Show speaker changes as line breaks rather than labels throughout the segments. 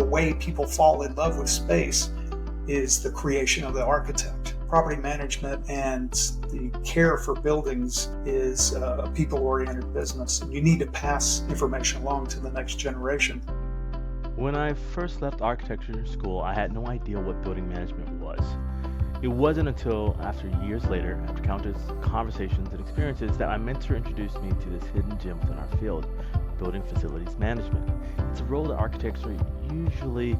way people fall in love with space is the creation of the architect. Property management and the care for buildings is a people-oriented business, and you need to pass information along to the next generation.
When I first left architecture school, I had no idea what building management was. It wasn't until after years later, after countless conversations and experiences, that my mentor introduced me to this hidden gem within our field, building facilities management. It's a role that architects are usually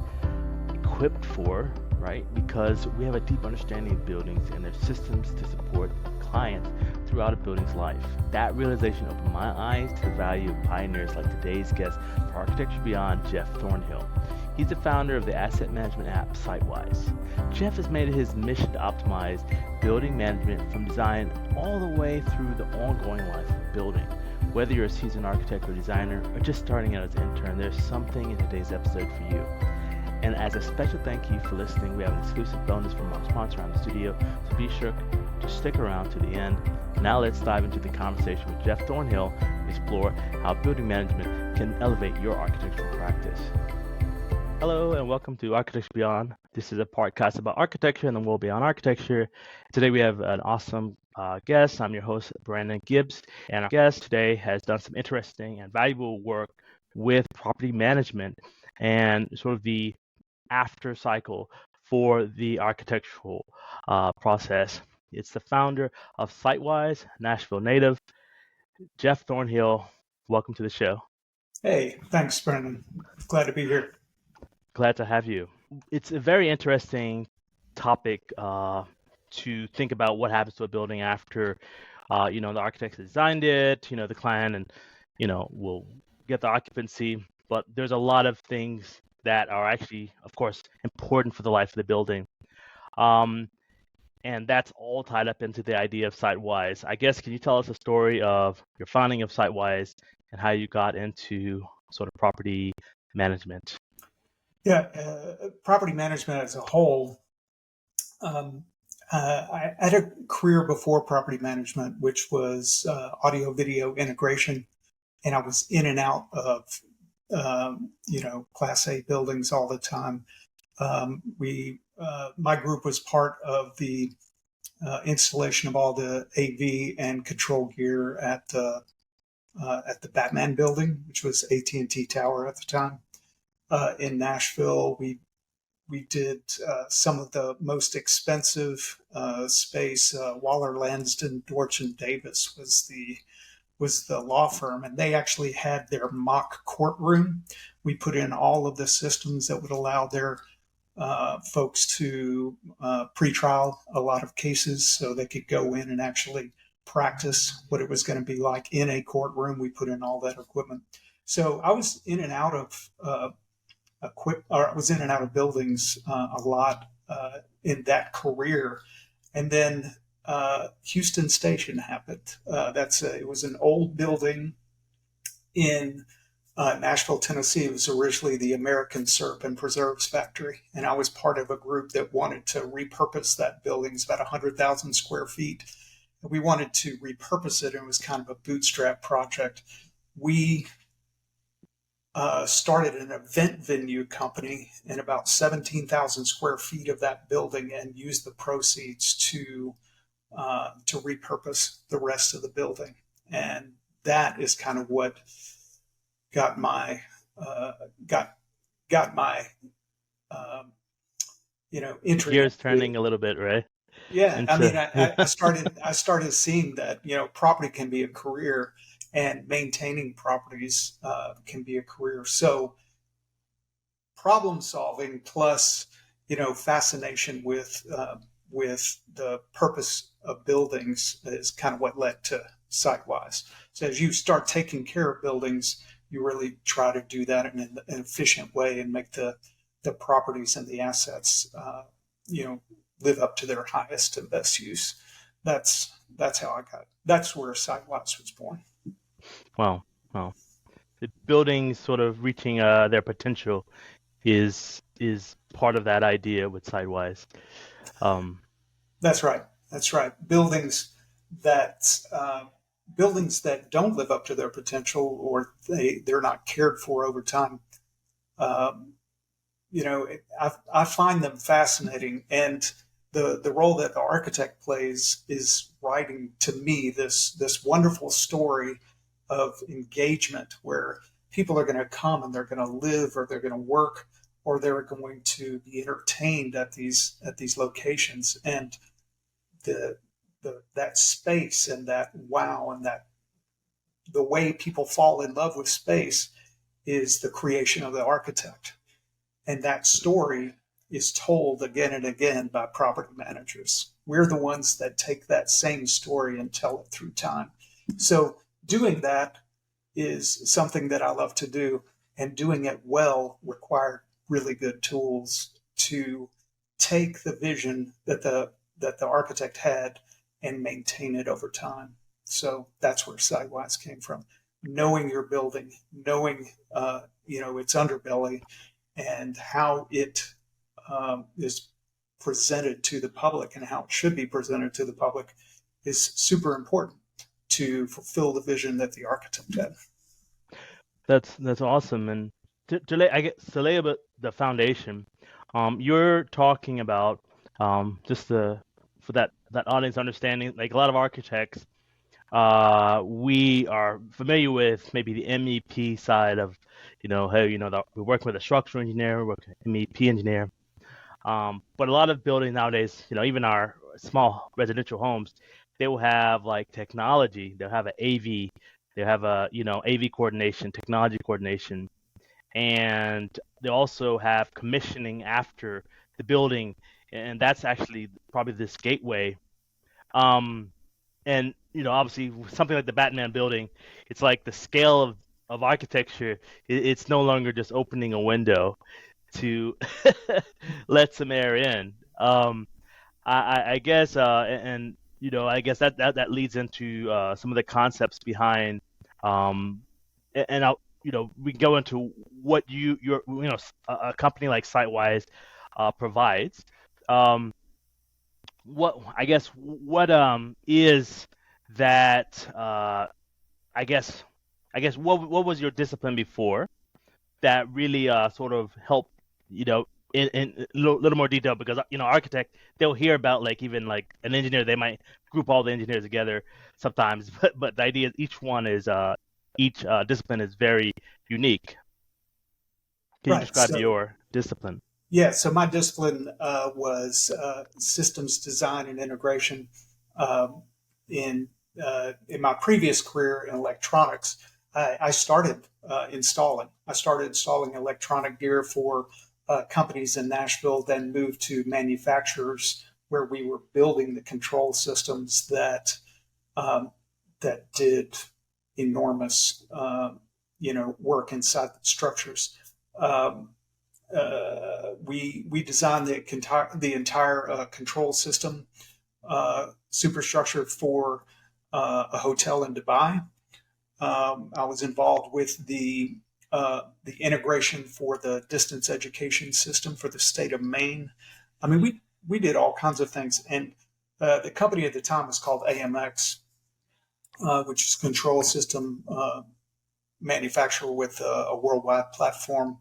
equipped for, right? Because we have a deep understanding of buildings and their systems to support clients throughout a building's life. That realization opened my eyes to the value of pioneers like today's guest for Architecture Beyond, Jeff Thornhill. He's the founder of the asset management app Sytewise. Jeff has made it his mission to optimize building management from design all the way through the ongoing life of a building. Whether you're a seasoned architect or designer or just starting out as an intern, there's something in today's episode for you. And as a special thank you for listening, we have an exclusive bonus from our sponsor, Iamthestudio, so be sure to stick around to the end. Now let's dive into the conversation with Jeff Thornhill and explore how building management can elevate your architectural practice. Hello and welcome to Architecture Beyond. This is a podcast about architecture and the world beyond architecture. Today we have an awesome guest. I'm your host, Brandon Gibbs, and our guest today has done some interesting and valuable work with property management and sort of the after cycle for the architectural process. It's the founder of Sytewise, Nashville native, Jeff Thornhill. Welcome to the show.
Hey, thanks, Brandon. Glad to be here.
Glad to have you. It's a very interesting topic to think about what happens to a building after, the architect designed it, the client, and, will get the occupancy. But there's a lot of things that are actually, of course, important for the life of the building. And that's all tied up into the idea of Sytewise. I guess, can you tell us the story of your founding of Sytewise and how you got into sort of property management?
Yeah, property management as a whole. I had a career before property management, which was audio video integration, and I was in and out of Class A buildings all the time. My group was part of the installation of all the AV and control gear at the Batman building, which was AT&T Tower at the time. In Nashville, we did some of the most expensive space. Waller, Lansden, Dorch and Davis was the law firm, and they actually had their mock courtroom. We put in all of the systems that would allow their folks to pre-trial a lot of cases so they could go in and actually practice what it was going to be like in a courtroom. We put in all that equipment. So I was in and out of buildings a lot in that career. And then Houston Station happened. It was an old building in Nashville, Tennessee. It was originally the American Syrup and Preserves Factory. And I was part of a group that wanted to repurpose that building. It's about 100,000 square feet. And we wanted to repurpose it. And it was kind of a bootstrap project. We started an event venue company in about 17,000 square feet of that building and used the proceeds to repurpose the rest of the building. And that is kind of what got my interest.
Gears turning a little bit, right?
Yeah, I started seeing that property can be a career, and maintaining properties can be a career. So problem solving plus fascination with the purpose of buildings is kind of what led to Sytewise. So as you start taking care of buildings, you really try to do that in an efficient way and make the properties and the assets live up to their highest and best use. That's how that's where Sytewise was born.
Wow. The buildings sort of reaching their potential is part of that idea with Sytewise.
That's right. Buildings that don't live up to their potential, or they're not cared for over time, I find them fascinating. And the role that the architect plays is writing to me this wonderful story of engagement where people are going to come and they're going to live or they're going to work or they're going to be entertained at these locations. And the, that space and that wow and that the way people fall in love with space is the creation of the architect. And that story is told again and again by property managers. We're the ones that take that same story and tell it through time. So doing that is something that I love to do, and doing it well required really good tools to take the vision that the architect had and maintain it over time. So that's where Sytewise came from. Knowing your building, knowing its underbelly, and how it is presented to the public and how it should be presented to the public is super important to fulfill the vision that the architect had.
That's awesome. And to lay a bit the foundation, you're talking about just for that audience understanding, like a lot of architects, we are familiar with maybe the MEP side of, hey, we're working with a structural engineer, we're working with an MEP engineer. But a lot of buildings nowadays, even our small residential homes, they will have like technology. They'll have an AV. They'll have a AV coordination, technology coordination, and they also have commissioning after the building, and that's actually probably this gateway. And obviously something like the Batman building, it's like the scale of architecture. It's no longer just opening a window to let some air in. I guess, and I guess that leads into some of the concepts behind, and I'll, we can go into what a company like Sytewise provides. What is that? What was your discipline before that really sort of helped, in a little more detail, because architect, they'll hear about like even like an engineer, they might group all the engineers together sometimes, but the idea is each discipline is very unique. Can you describe your discipline?
Yeah, so my discipline was systems design and integration. In my previous career in electronics, I started installing. I started installing electronic gear for companies in Nashville, then moved to manufacturers where we were building the control systems that did enormous work inside the structures. We designed the entire control system superstructure for a hotel in Dubai. I was involved with the integration for the distance education system for the state of Maine. I mean, we did all kinds of things, and the company at the time was called AMX, which is control system manufacturer with a worldwide platform.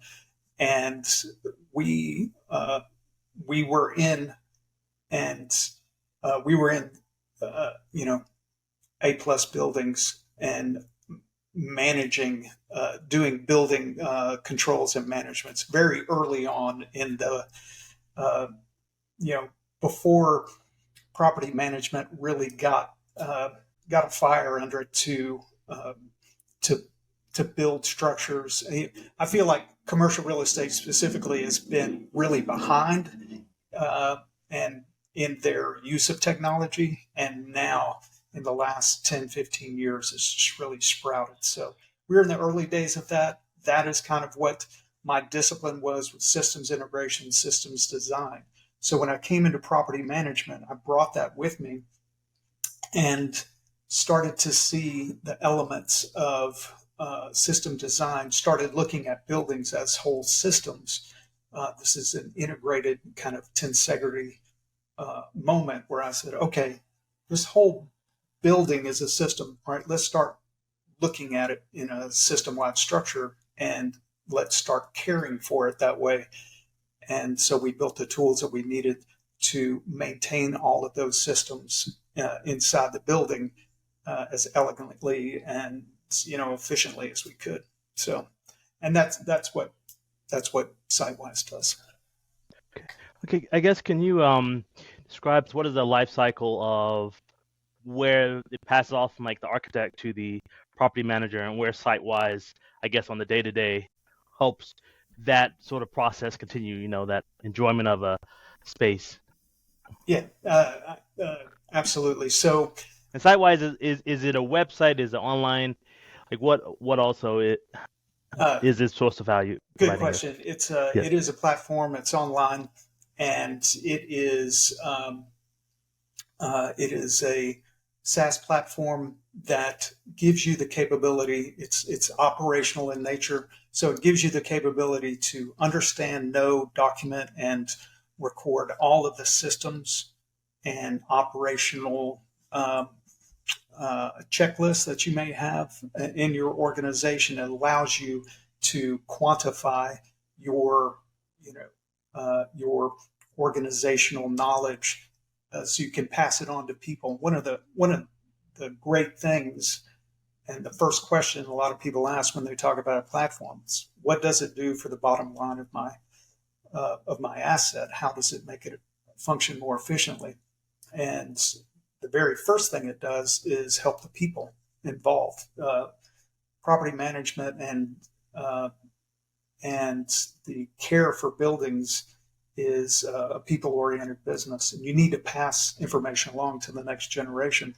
And we were in A+ buildings and managing, doing building controls and managements very early on in the before property management really got a fire under it to build structures. I feel like commercial real estate specifically has been really behind and in their use of technology. And now in the last 10, 15 years, it's just really sprouted. So we're in the early days of that. That is kind of what my discipline was with systems integration, systems design. So when I came into property management, I brought that with me and started to see the elements of system design, started looking at buildings as whole systems. This is an integrated kind of tensegrity moment where I said, okay, this whole building is a system. All right, let's start looking at it in a system-wide structure and let's start caring for it that way. And so we built the tools that we needed to maintain all of those systems inside the building as elegantly and efficiently as we could. So, and that's what Sytewise does.
Okay, I guess can you describe what is the life cycle of where it passes off from like the architect to the property manager, and where Sytewise, I guess, on the day to day helps that sort of process continue, that enjoyment of a space.
Yeah, absolutely. So,
And Sytewise is it a website? Is it online? Like what also is its source of value
good
providing this?
question.
Yeah.
It is a platform. It's online, and it is a SaaS platform that gives you the capability. It's operational in nature, so it gives you the capability to understand, know, document, and record all of the systems and operational checklists that you may have in your organization. It allows you to quantify your your organizational knowledge, so you can pass it on to people. One of the great things, and the first question a lot of people ask when they talk about a platform is, what does it do for the bottom line of my asset? How does it make it function more efficiently? And the very first thing it does is help the people involved. Property management and the care for buildings is a people-oriented business, and you need to pass information along to the next generation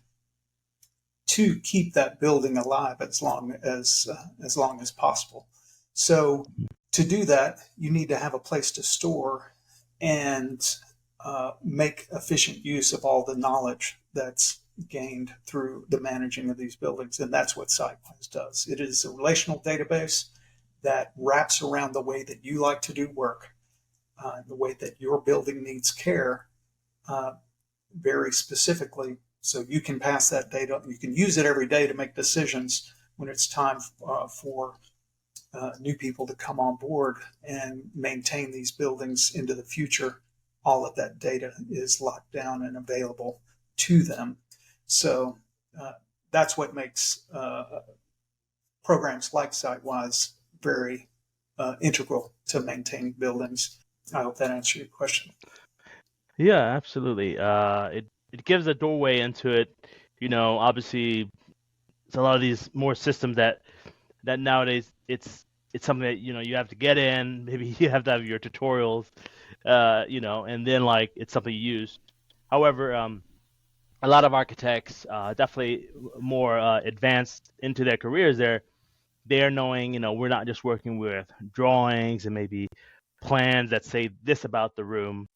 to keep that building alive as long as possible. So to do that, you need to have a place to store and make efficient use of all the knowledge that's gained through the managing of these buildings, and that's what Sytewise does. It is a relational database that wraps around the way that you like to do work, the way that your building needs care, very specifically, so you can pass that data. You can use it every day to make decisions when it's time for new people to come on board and maintain these buildings into the future. All of that data is locked down and available to them. So that's what makes programs like Sytewise very integral to maintaining buildings. I hope that answered your question.
Yeah, absolutely. It gives a doorway into it. Obviously, it's a lot of these more systems that nowadays it's something that you have to get in. Maybe you have to have your tutorials, and then like it's something you use. However, a lot of architects, definitely more advanced into their careers, they're knowing, we're not just working with drawings and maybe plans that say this about the room,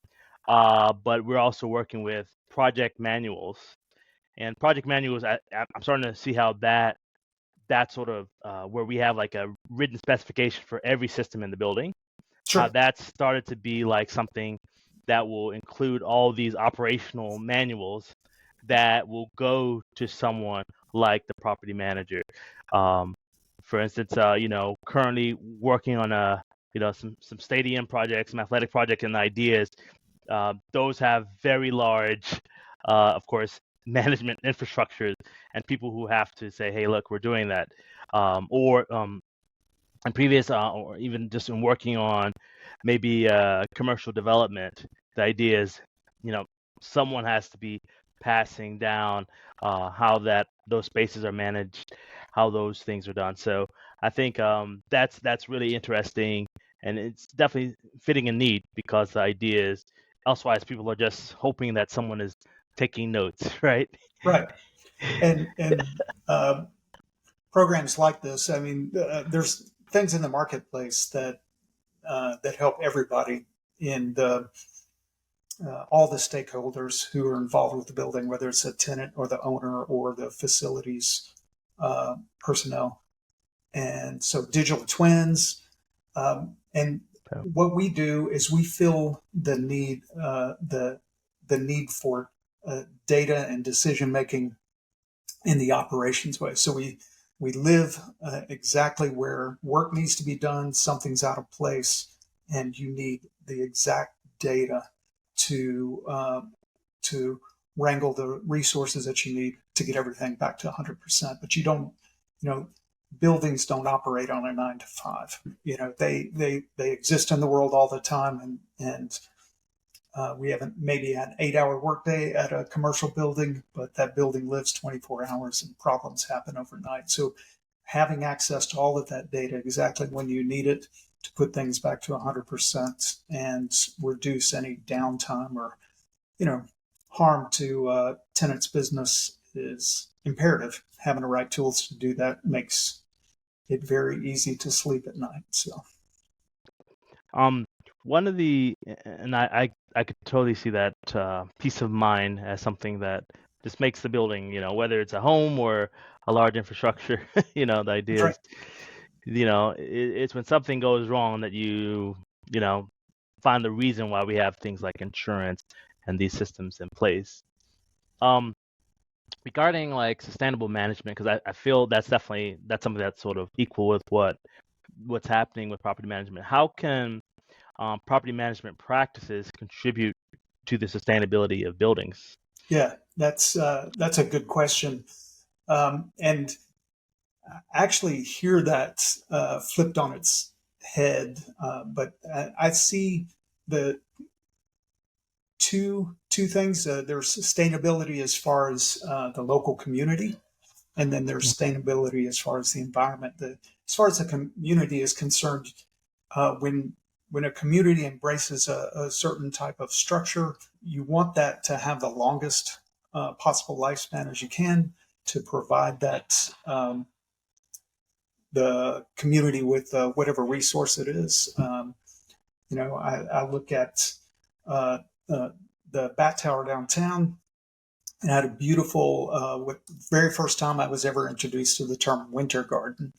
but we're also working with project manuals. And project manuals, I'm starting to see how that sort of where we have like a written specification for every system in the building, how
Sure.
that's started to be like something that will include all these operational manuals that will go to someone like the property manager. For instance, currently working on some stadium projects, some athletic projects, and ideas. Those have very large, of course, management infrastructures and people who have to say, hey, look, we're doing that. Or in previous, or even just in working on maybe commercial development, the idea is, someone has to be passing down how those spaces are managed, how those things are done. So I think that's really interesting, and it's definitely fitting a need, because the idea is, elsewise people are just hoping that someone is taking notes, right?
Right. And programs like this, I mean, there's things in the marketplace that help everybody in all the stakeholders who are involved with the building, whether it's a tenant or the owner or the facilities personnel. And so digital twins, and what we do is we fill the need for data and decision making in the operations way. So we live exactly where work needs to be done. Something's out of place, and you need the exact data to wrangle the resources that you need to get everything back to 100%. But you don't, buildings don't operate on a 9 to 5. They exist in the world all the time, and we haven't maybe an 8-hour workday at a commercial building, but that building lives 24 hours and problems happen overnight. So having access to all of that data exactly when you need it to put things back to 100% and reduce any downtime or, harm to tenants' business is imperative. Having the right tools to do that makes it very easy to sleep at night. So,
One of the, and I could totally see that peace of mind as something that just makes the building, whether it's a home or a large infrastructure, the
that's
idea
right.
is, it's when something goes wrong that you know, find the reason why we have things like insurance and these systems in place. Regarding like sustainable management, because I feel that's something that's sort of equal with what's happening with property management. How can property management practices contribute to the sustainability of buildings?
Yeah, that's a good question, and actually hear that flipped on its head. But I see the two things. There's sustainability as far as the local community, and then there's sustainability as far as the environment. As far as the community is concerned, when a community embraces a certain type of structure, you want that to have the longest possible lifespan as you can to provide that the community with whatever resource it is. I look at the Bat Tower downtown and had a beautiful, very first time I was ever introduced to the term winter garden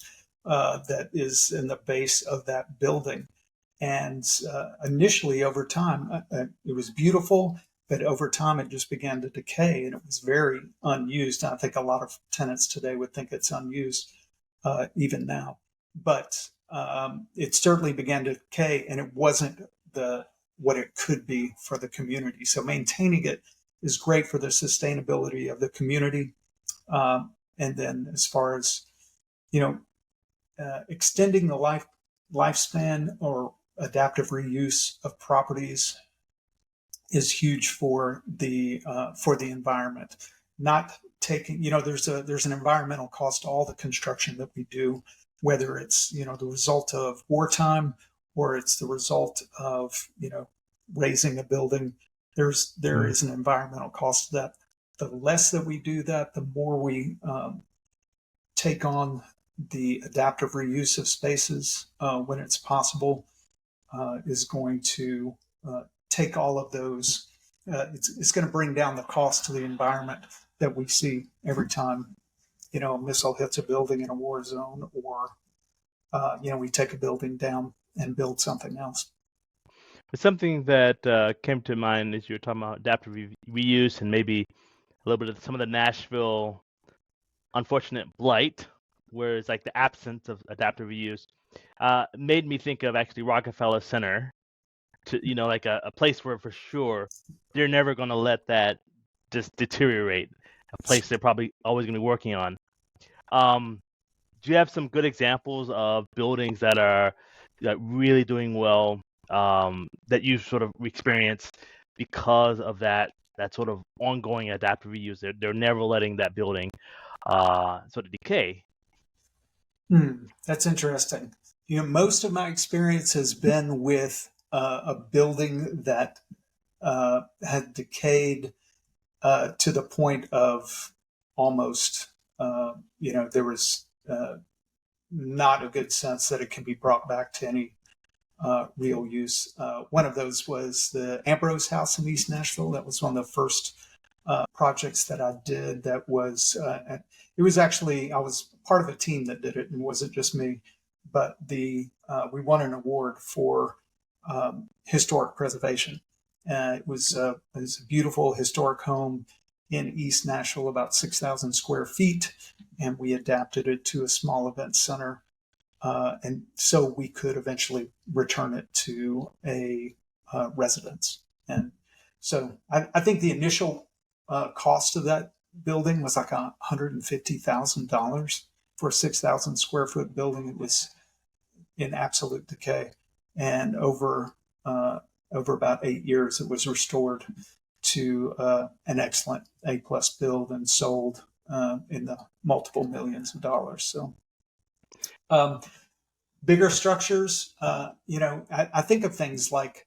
that is in the base of that building. And initially, over time, it was beautiful, but over time it just began to decay and it was very unused. And I think a lot of tenants today would think it's unused even now. But it certainly began to decay and it wasn't what it could be for the community. So maintaining it is great for the sustainability of the community. And then as far as, extending the lifespan or adaptive reuse of properties is huge for the environment. Not taking, there's an environmental cost to all the construction that we do, whether it's the result of wartime or it's the result of raising a building. There is an environmental cost to that. The less that we do that, the more we take on the adaptive reuse of spaces when it's possible. Is going to take all of those. It's going to bring down the cost to the environment that we see every time, a missile hits a building in a war zone, or we take a building down and build something else.
But something that came to mind as you were talking about adaptive reuse and maybe a little bit of some of the Nashville unfortunate blight, where it's like the absence of adaptive reuse, made me think of actually Rockefeller Center, to like a place where for sure they're never going to let that just deteriorate. A place they're probably always going to be working on. Do you have some good examples of buildings that are really doing well that you sort of experienced because of that sort of ongoing adaptive reuse? They're never letting that building sort of decay.
That's interesting. Most of my experience has been with a building that had decayed to the point of almost, there was not a good sense that it can be brought back to any real use. One of those was the Ambrose House in East Nashville. That was one of the first projects that I did. That was, it was actually, I was part of a team that did it, and it wasn't just me. But we won an award for historic preservation. It was a beautiful historic home in East Nashville, about 6,000 square feet, and we adapted it to a small event center. And so we could eventually return it to a residents. And so I think the initial cost of that building was like $150,000 for a 6,000 square foot building. It was in absolute decay, and over about 8 years, it was restored to an excellent A+ build and sold in the multiple millions of dollars. So bigger structures, I think of things like,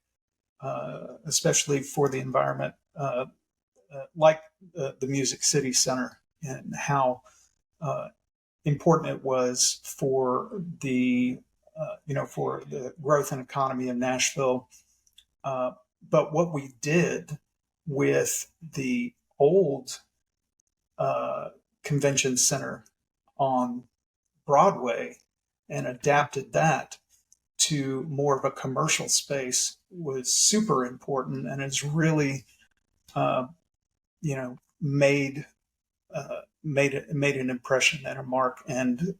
especially for the environment, like the Music City Center, and how important it was for the for the growth and economy of Nashville. But what we did with the old convention center on Broadway and adapted that to more of a commercial space was super important, and it's really made an impression and a mark, and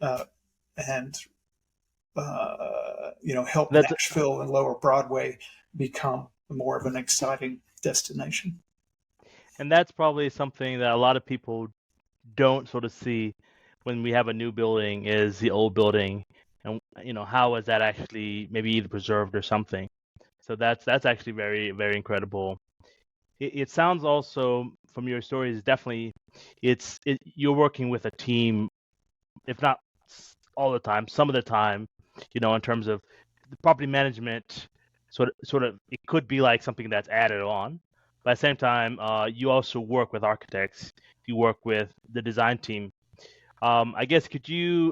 help Nashville and Lower Broadway become more of an exciting destination.
And that's probably something that a lot of people don't sort of see when we have a new building, is the old building, and how is that actually maybe either preserved or something. So that's actually very, very incredible. It sounds also from your stories, definitely you're working with a team, if not all the time, some of the time, in terms of the property management. Sort of, it could be like something that's added on. But at the same time, you also work with architects. You work with the design team. I guess, could you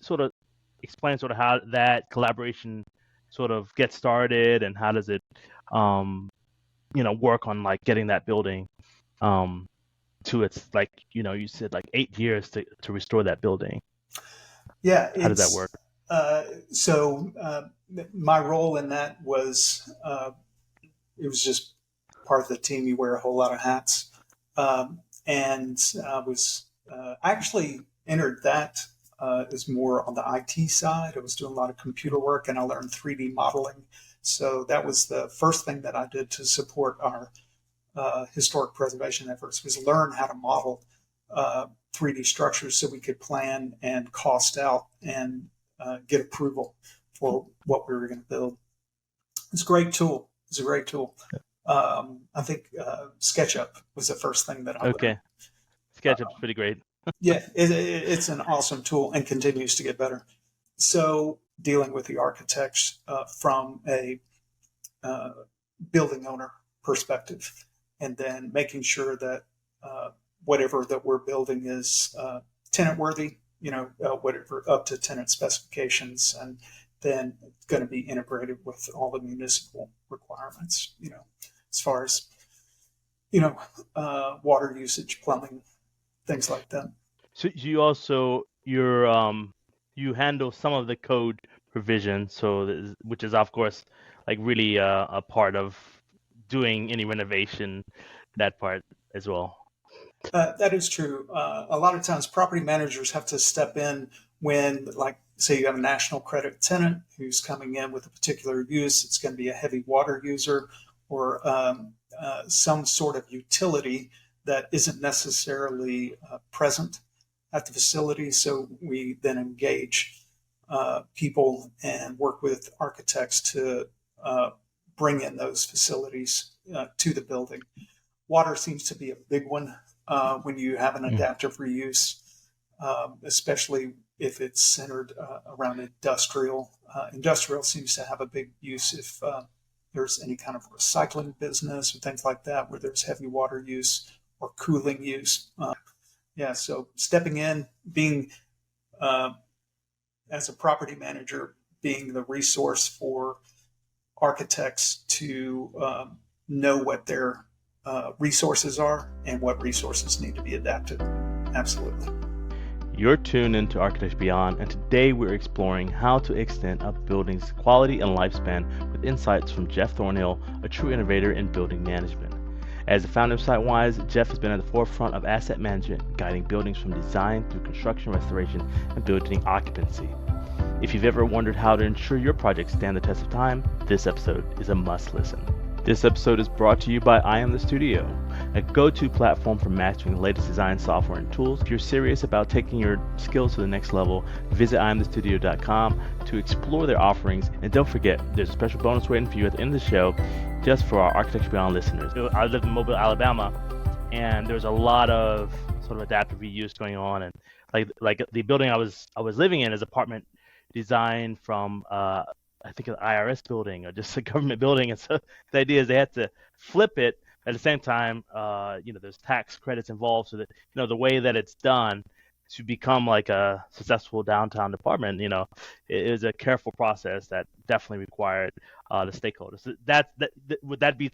sort of explain sort of how that collaboration sort of gets started, and how does it work on like getting that building to its, like you said, like 8 years to restore that building?
Yeah,
how does that work?
So my role in that was it was just part of the team. You wear a whole lot of hats, and I was actually entered that as more on the IT side. I was doing a lot of computer work, and I learned 3D modeling. So that was the first thing that I did to support our historic preservation efforts, was learn how to model 3D structures so we could plan and cost out and get approval for what we were going to build. It's a great tool. It's a great tool. I think SketchUp was the first thing that I
Okay. SketchUp's pretty great.
Yeah, it's an awesome tool and continues to get better. So dealing with the architects from a building owner perspective, and then making sure that whatever that we're building is tenant worthy, whatever up to tenant specifications, and then going to be integrated with all the municipal requirements, as far as, water usage, plumbing, things like that.
So you also, you handle some of the code provision, which is of course like really a part of doing any renovation, that part as well.
That is true. A lot of times property managers have to step in when, like, say you have a national credit tenant who's coming in with a particular use. It's going to be a heavy water user, or some sort of utility that isn't necessarily present at the facility. So we then engage people and work with architects to bring in those facilities to the building. Water seems to be a big one when you have an adaptive reuse, especially if it's centered around industrial. Industrial seems to have a big use if there's any kind of recycling business or things like that, where there's heavy water use or cooling use. So stepping in, being as a property manager, being the resource for architects to know what their resources are and what resources need to be adapted. Absolutely.
You're tuned into Architecture Beyond, and today we're exploring how to extend a building's quality and lifespan with insights from Jeff Thornhill, a true innovator in building management. As the founder of Sytewise, Jeff has been at the forefront of asset management, guiding buildings from design through construction, restoration, and building occupancy. If you've ever wondered how to ensure your projects stand the test of time, this episode is a must listen. This episode is brought to you by Iamthestudio, a go-to platform for mastering the latest design software and tools. If you're serious about taking your skills to the next level, visit iamthestudio.com to explore their offerings. And don't forget, there's a special bonus waiting for you at the end of the show just for our Architecture Beyond listeners. I live in Mobile, Alabama, and there's a lot of sort of adaptive reuse going on. And like the building I was living in is apartment designed from I think an IRS building or just a government building. And so the idea is they had to flip it at the same time. There's tax credits involved, so that the way that it's done to become like a successful downtown department, it is a careful process that definitely required the stakeholders. So would that be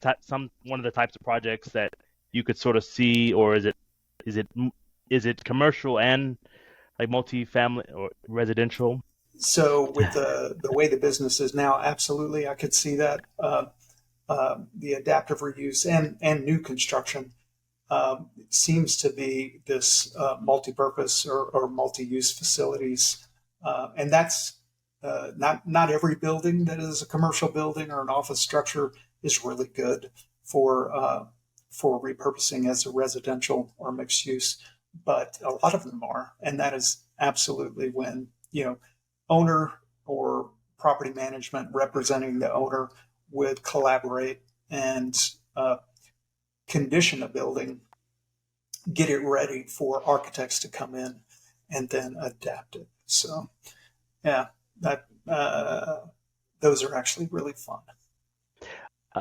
one of the types of projects that you could sort of see, or is it commercial and like multi-family or residential?
So with the way the business is now, absolutely, I could see that. The adaptive reuse and new construction seems to be this multi-purpose or multi-use facilities, and that's not every building that is a commercial building or an office structure is really good for repurposing as a residential or mixed use, but a lot of them are, and that is absolutely when owner or property management representing the owner would collaborate and condition a building, get it ready for architects to come in and then adapt it. So, yeah, that those are actually really fun.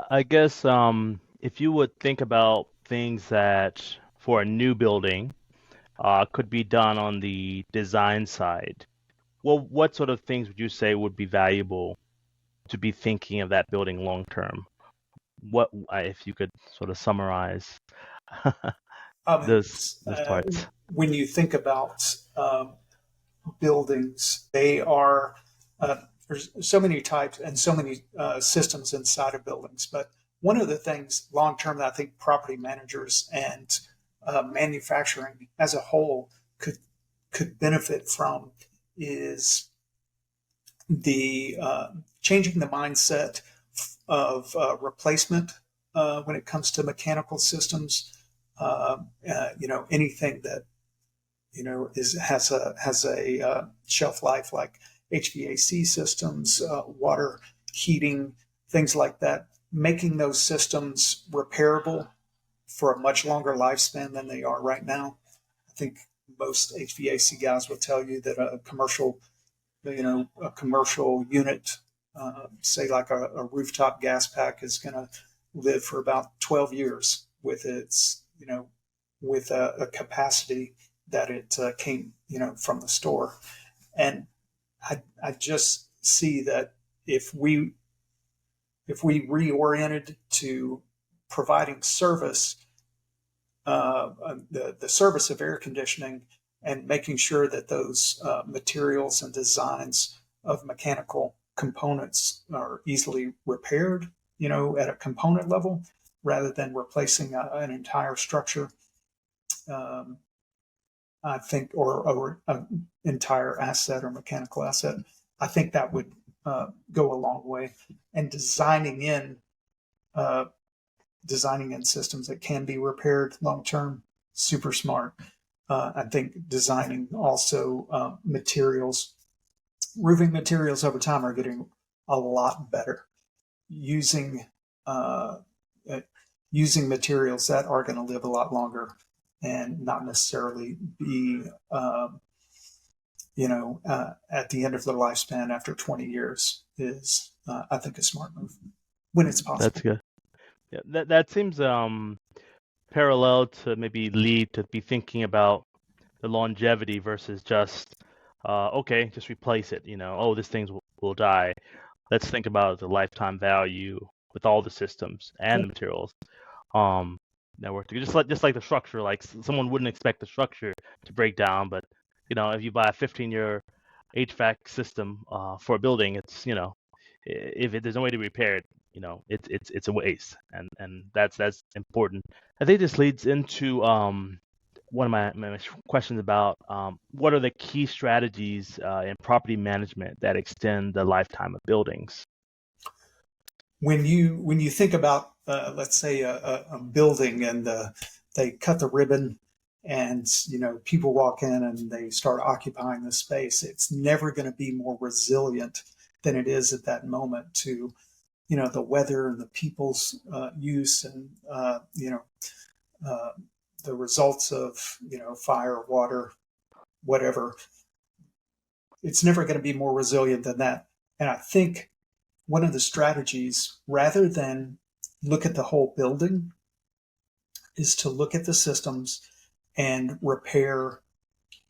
I guess if you would think about things that for a new building could be done on the design side, well, what sort of things would you say would be valuable to be thinking of that building long term? What, if you could sort of summarize those parts?
When you think about buildings, they are there's so many types and so many systems inside of buildings. But one of the things long term that I think property managers and manufacturing as a whole could benefit from is the changing the mindset of replacement when it comes to mechanical systems. Anything that has a shelf life, like HVAC systems, water heating, things like that. Making those systems repairable for a much longer lifespan than they are right now. I think most HVAC guys will tell you that a commercial unit, say like a rooftop gas pack, is going to live for about 12 years with its, with a capacity that it came, from the store. And I just see that if we reoriented to providing service, the service of air conditioning, and making sure that those materials and designs of mechanical components are easily repaired, at a component level, rather than replacing an entire structure. I think, or an entire asset or mechanical asset. I think that would go a long way. And designing in systems that can be repaired long term, super smart. I think designing also materials, roofing materials over time are getting a lot better. Using materials that are going to live a lot longer and not necessarily be, at the end of their lifespan after 20 years is, I think, a smart move when it's possible.
That's good. Yeah, that seems parallel to maybe lead to be thinking about the longevity versus just just replace it. This thing will die. Let's think about the lifetime value with all the systems and the materials network. Just like the structure, like someone wouldn't expect the structure to break down, but if you buy a 15-year HVAC system for a building, it's if there's no way to repair it, it's a waste, and that's important. I think this leads into one of my questions about what are the key strategies in property management that extend the lifetime of buildings?
When you think about let's say a building and they cut the ribbon and people walk in and they start occupying the space, it's never going to be more resilient than it is at that moment to the weather and the people's use and uh, the results of fire, water, whatever. It's never going to be more resilient than that. And I think one of the strategies, rather than look at the whole building, is to look at the systems and repair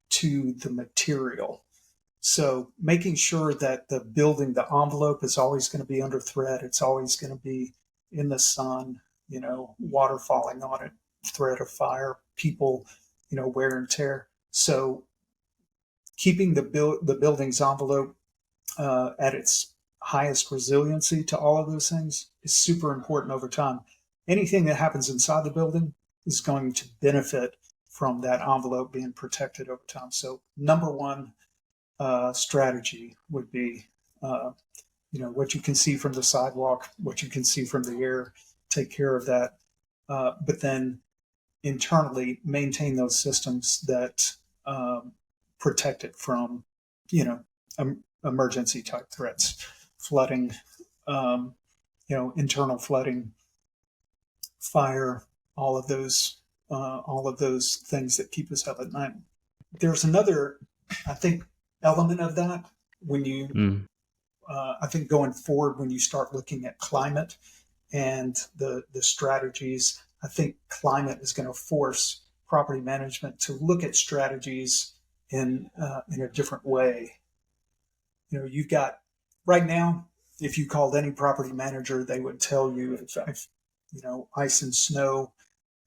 to the material. So making sure that the building, the envelope is always going to be under threat. It's always going to be in the sun, water falling on it, threat of fire, people, wear and tear. So keeping the building's envelope at its highest resiliency to all of those things is super important over time. Anything that happens inside the building is going to benefit from that envelope being protected over time. So number one strategy would be, what you can see from the sidewalk, what you can see from the air, take care of that. But then internally maintain those systems that protect it from, emergency type threats, flooding, internal flooding, fire, all of those things that keep us up at night. There's another, I think, element of that when you, I think going forward, when you start looking at climate and the strategies, I think climate is going to force property management to look at strategies in a different way. You've got right now, if you called any property manager, they would tell you if ice and snow,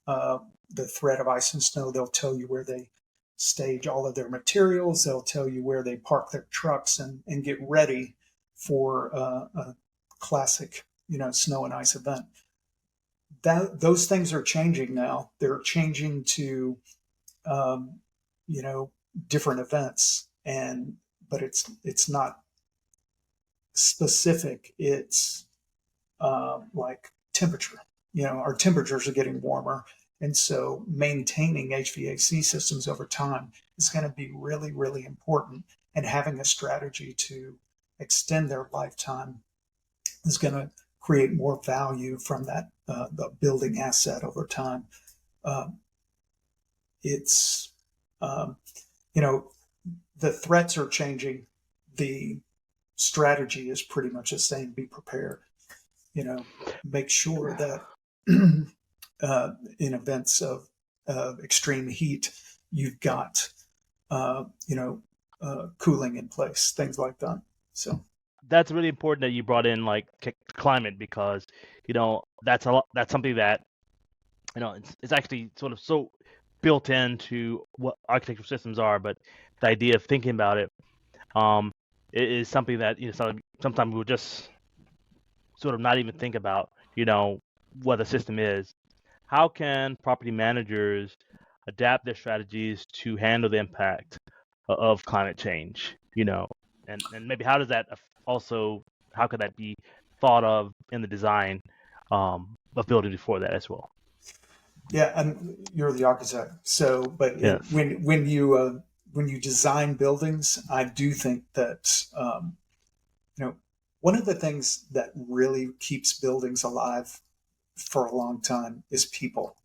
the threat of ice and snow, they'll tell you where they stage all of their materials. They'll tell you where they park their trucks and get ready for a classic, snow and ice event. Those things are changing now. They're changing to, different events, but it's not specific. It's like temperature. Our temperatures are getting warmer, and so maintaining HVAC systems over time is going to be really, really important. And having a strategy to extend their lifetime is going to create more value from that the building asset over time. It's the threats are changing. The strategy is pretty much the same. Be prepared. Make sure that in events of extreme heat, you've got cooling in place, things like that. So
That's really important that you brought in like climate, because that's something that it's actually sort of so built into what architectural systems are. But the idea of thinking about it is something that sometimes we'll just sort of not even think about what the system is. How can property managers adapt their strategies to handle the impact of climate change? And maybe how does that also, how could that be thought of in the design of building before that as well?
yeah, and you're the architect. So, but
Yes.
when you design buildings, I do think that one of the things that really keeps buildings alive for a long time is people.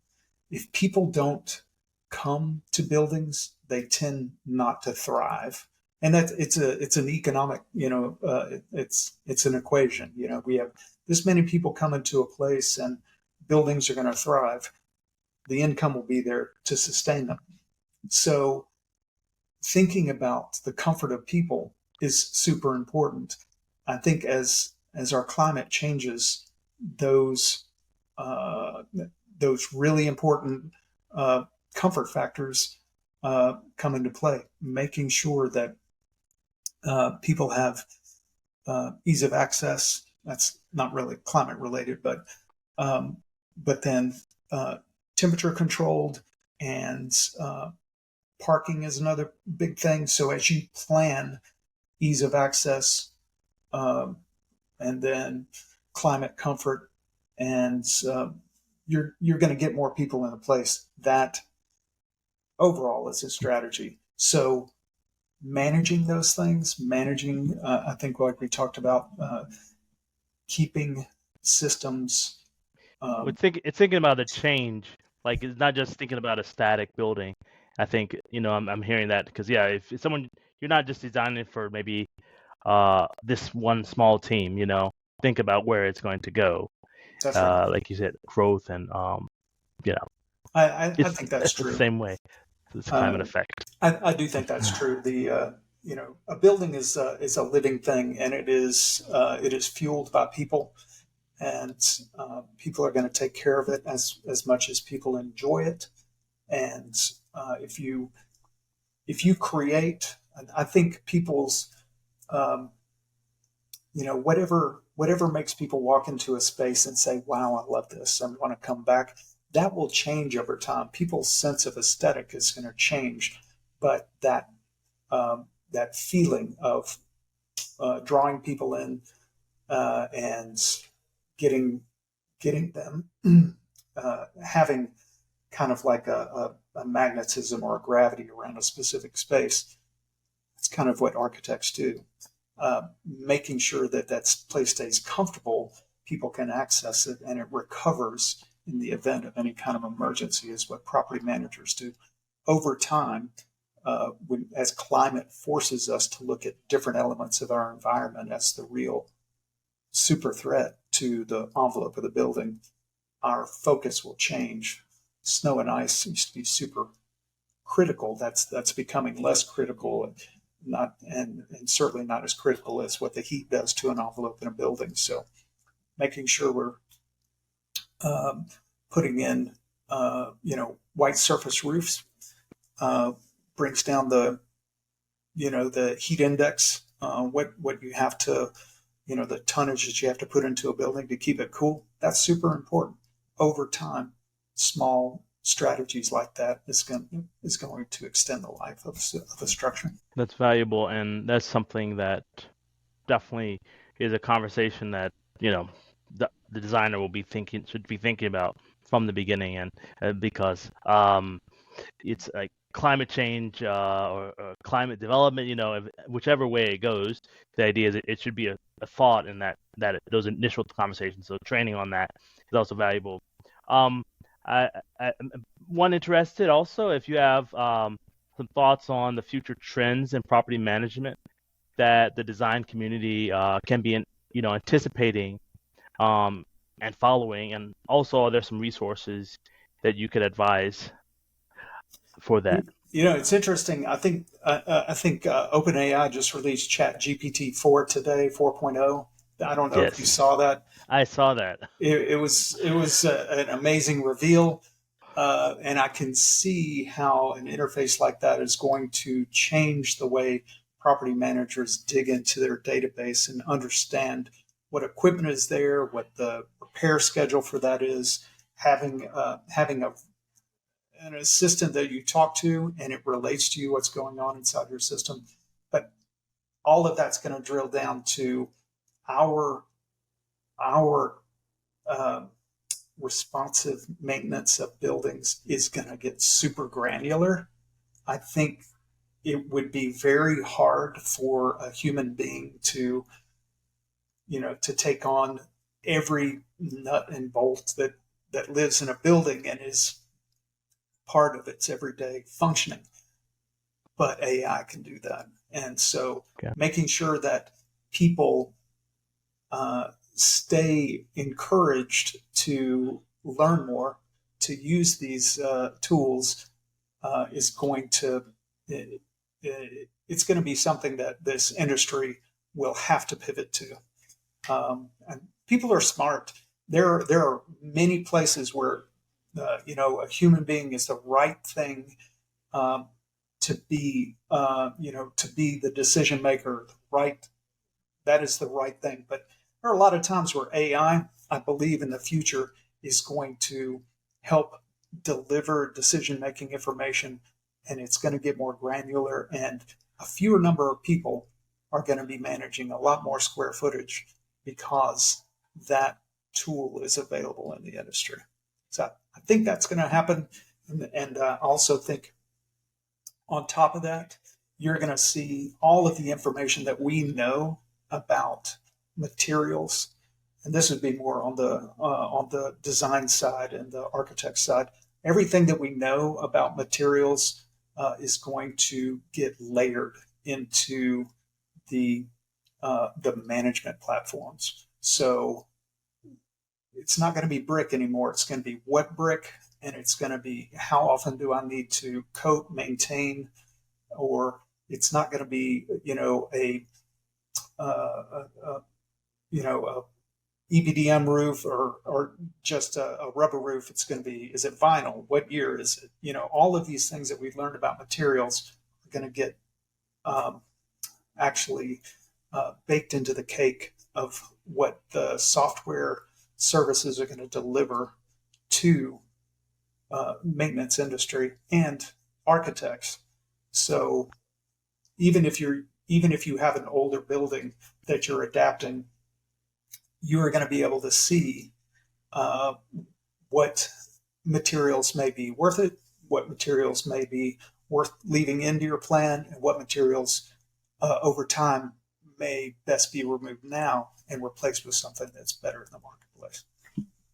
If people don't come to buildings, they tend not to thrive. And that it's an economic, it's an equation. We have this many people coming to a place, and buildings are going to thrive. The income will be there to sustain them. So thinking about the comfort of people is super important. I think as our climate changes, those really important comfort factors come into play, making sure that people have ease of access. That's not really climate related, but then temperature controlled, and parking is another big thing. So as you plan ease of access, and then climate comfort, and you're going to get more people in a place. That overall is a strategy. So managing those things, I think like we talked about, keeping systems.
It's thinking about the change. Like it's not just thinking about a static building. I think I'm hearing that because yeah, if someone you're not just designing for maybe this one small team. Think about where it's going to go.
That's right.
Like you said, growth and you know,
I
it's
think that's
the
true.
same way. This climate effect.
I do think that's true. A building is a living thing, and it is fueled by people, and people are going to take care of it as much as people enjoy it. And if you create, I think people's whatever makes people walk into a space and say, "Wow, I love this. I want to come back." That will change over time. People's sense of aesthetic is going to change, but that feeling of drawing people in, and getting them having kind of like a magnetism or a gravity around a specific space. It's kind of what architects do. Making sure that place stays comfortable, people can access it, and it recovers in the event of any kind of emergency is what property managers do. Over time, as climate forces us to look at different elements of our environment as the real super threat to the envelope of the building, our focus will change. Snow and ice used to be super critical. That's becoming less critical, and certainly not as critical as what the heat does to an envelope in a building. So making sure we're putting in white surface roofs brings down the heat index, what you have to, the tonnage that you have to put into a building to keep it cool. That's super important. Over time, small strategies like that is going to extend the life of a structure.
That's valuable, and that's something that definitely is a conversation that the designer should be thinking about from the beginning, and because it's like climate change or climate development, whichever way it goes, the idea is it should be a thought in that those initial conversations. So training on that is also valuable. I'm one interested also if you have some thoughts on the future trends in property management that the design community can be anticipating and following, and also are there some resources that you could advise for that?
It's interesting. I think OpenAI just released ChatGPT 4 today, 4.0. I don't know if you
Yes,
saw that.
I saw that.
It was an amazing reveal, and I can see how an interface like that is going to change the way property managers dig into their database and understand what equipment is there, what the repair schedule for that is. Having an assistant that you talk to and it relates to you what's going on inside your system, but all of that's going to drill down to our responsive maintenance of buildings is going to get super granular. I think it would be very hard for a human being to take on every nut and bolt that lives in a building and is part of its everyday functioning. But AI can do that. And so making sure that people stay encouraged to learn more, to use these tools, is going to it's going to be something that this industry will have to pivot to. And people are smart. There are many places where a human being is the right thing to be the decision maker. That is the right thing. But there are a lot of times where AI, I believe in the future, is going to help deliver decision-making information, and it's going to get more granular, and a fewer number of people are going to be managing a lot more square footage because that tool is available in the industry. So I think that's going to happen. And I also think on top of that, you're going to see all of the information that we know about materials. And this would be more on the design side and the architect side. Everything that we know about materials is going to get layered into the management platforms. So it's not going to be brick anymore. It's going to be what brick, and it's going to be how often do I need to coat, maintain, or it's not going to be a EPDM roof or just a rubber roof. It's going to be, is it vinyl? What year is it? All of these things that we've learned about materials are going to get actually baked into the cake of what the software services are going to deliver to maintenance industry and architects. So even if you have an older building that you're adapting, you are going to be able to see what materials may be worth it, what materials may be worth leaving into your plan, and what materials over time may best be removed now and replaced with something that's better in the marketplace.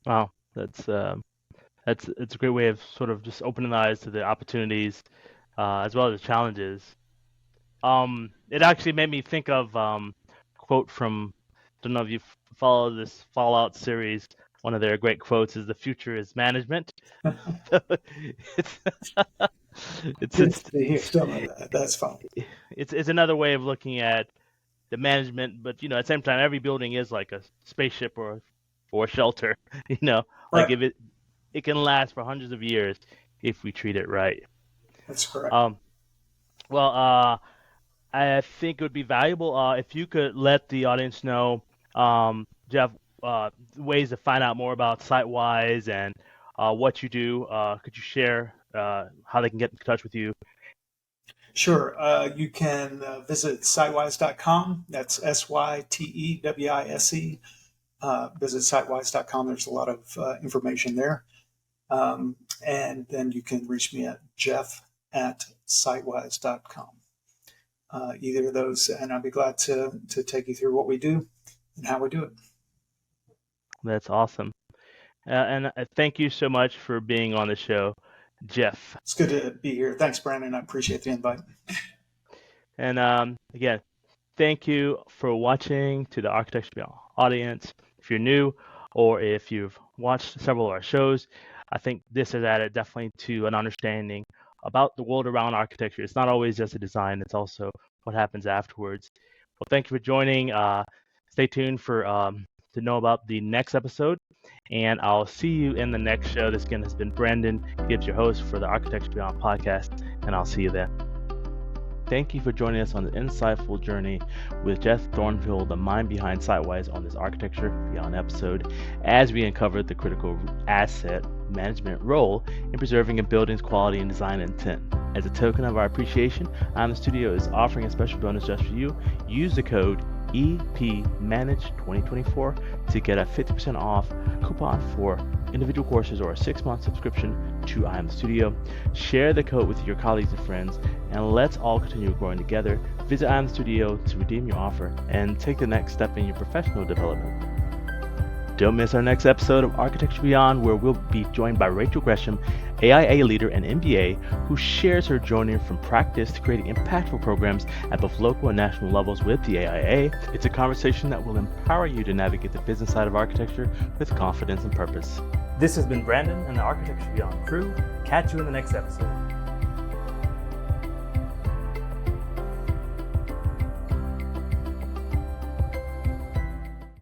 Wow, it's a great way of sort of just opening the eyes to the opportunities as well as the challenges. It actually made me think of quote from, I don't know if you follow this Fallout series. One of their great quotes is, "The future is management."
It's some of that. That's fine.
It's another way of looking at the management, but at the same time, every building is like a spaceship or a shelter. Like
Right.
if it can last for hundreds of years if we treat it right.
That's correct.
Well, I think it would be valuable if you could let the audience know, Jeff, ways to find out more about Sytewise and what you do. Could you share how they can get in touch with you?
Sure. You can visit Sytewise.com. That's SYTEWISE. Visit Sytewise.com. There's a lot of information there. And then you can reach me at jeff@Sytewise.com. Either of those, and I'll be glad to take you through what we do and how we do it.
That's awesome. And thank you so much for being on the show, Jeff.
It's good to be here. Thanks, Brandon. I appreciate the invite.
And again, thank you for watching to the Architecture Beyond audience. If you're new or if you've watched several of our shows, I think this has added definitely to an understanding about the world around architecture. It's not always just a design, it's also what happens afterwards. Well, thank you for joining. Stay tuned for to know about the next episode, and I'll see you in the next show. This again has been Brandon Gibbs, your host for the Architecture Beyond podcast, and I'll see you then. Thank you for joining us on the insightful journey with Jeff Thornhill, the mind behind Sytewise, on this Architecture Beyond episode, as we uncovered the critical asset management role in preserving a building's quality and design intent. As a token of our appreciation, Iamthestudio is offering a special bonus just for you. Use the code EPManage2024 to get a 50% off coupon for individual courses or a 6-month subscription to Iamthestudio. Share the code with your colleagues and friends, and let's all continue growing together. Visit Iamthestudio to redeem your offer and take the next step in your professional development. Don't miss our next episode of Architecture Beyond, where we'll be joined by Rachel Gresham, AIA leader and MBA, who shares her journey from practice to creating impactful programs at both local and national levels with the AIA. It's a conversation that will empower you to navigate the business side of architecture with confidence and purpose. This has been Brandon and the Architecture Beyond crew. Catch you in the next episode.